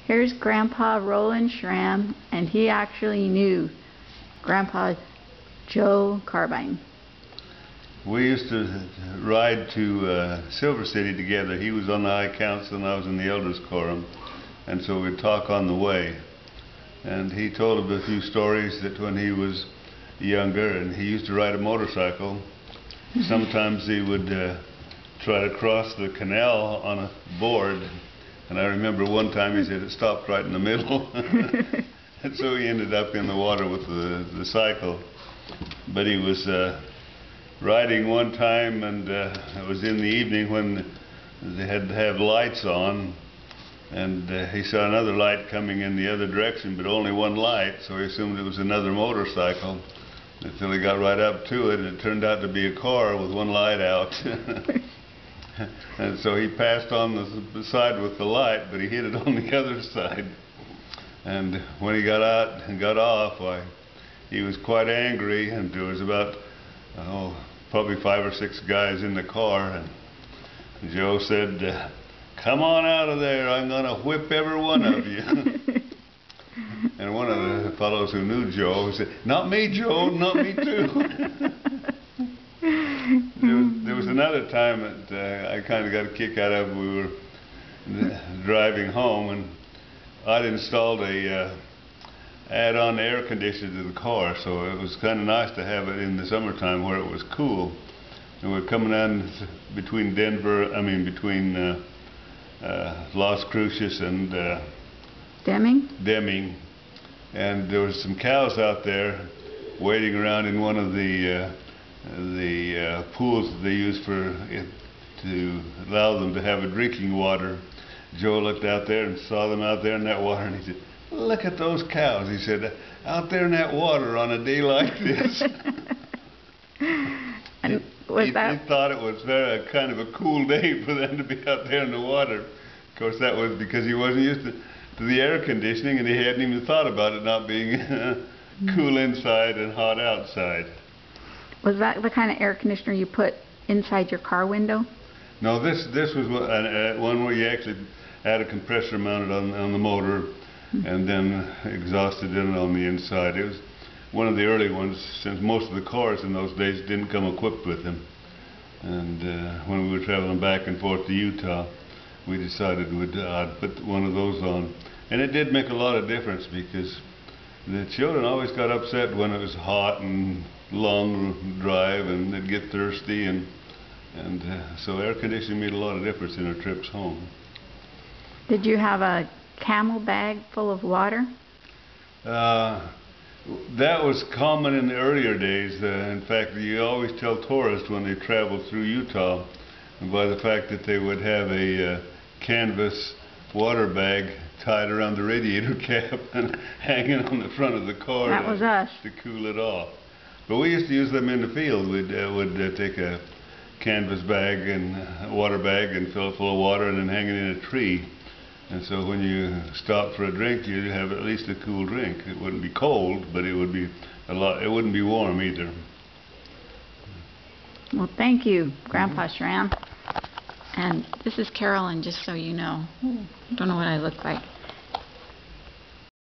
Here's Grandpa Roland Schramm, and he actually knew Grandpa Joe Carbine. We used to ride to Silver City together. He was on the High Council and I was in the Elders Quorum, and so we'd talk on the way. And he told a few stories that when he was younger and he used to ride a motorcycle, sometimes he would try to cross the canal on a board. And I remember one time he said it stopped right in the middle. And so he ended up in the water with the cycle. But he was riding one time, and it was in the evening when they had to have lights on, and he saw another light coming in the other direction, but only one light, so he assumed it was another motorcycle until he got right up to it, and it turned out to be a car with one light out. And so he passed on the side with the light, but he hit it on the other side. And when he got out and got off, he was quite angry, and there was about probably 5 or 6 guys in the car, and Joe said, "Come on out of there, I'm going to whip every one of you." And one of the fellows who knew Joe said, "Not me, Joe, not me too." There was another time that I kind of got a kick out of. We were driving home, and I'd installed a add-on air conditioner to the car, so it was kind of nice to have it in the summertime where it was cool. And we're coming on between Las Cruces and Deming, and there was some cows out there waiting around in one of the pools that they use to allow them to have a drinking water. Joe looked out there and saw them out there in that water, and he said, "Look at those cows," he said, "out there in that water on a day like this." And he thought it was kind of a cool day for them to be out there in the water. Of course, that was because he wasn't used to the air conditioning, and he hadn't even thought about it not being cool inside and hot outside. Was that the kind of air conditioner you put inside your car window? No, this was one where you actually had a compressor mounted on the motor, and then exhausted in on the inside. It was one of the early ones, since most of the cars in those days didn't come equipped with them. And when we were traveling back and forth to Utah, we decided we'd put one of those on. And it did make a lot of difference, because the children always got upset when it was hot and long drive, and they'd get thirsty, and so air conditioning made a lot of difference in our trips home. Did you have a camel bag full of water? That was common in the earlier days. In fact, you always tell tourists when they travel through Utah by the fact that they would have a canvas water bag tied around the radiator cap and hanging on the front of the car. That was us. To cool it off. But we used to use them in the field. We'd take a canvas bag and a water bag and fill it full of water and then hang it in a tree. And so when you stopped for a drink, you'd have at least a cool drink. It wouldn't be cold, but it would be it wouldn't be warm either. Well, thank you, Grandpa Schramm. And this is Carolyn, just so you know. Don't know what I look like.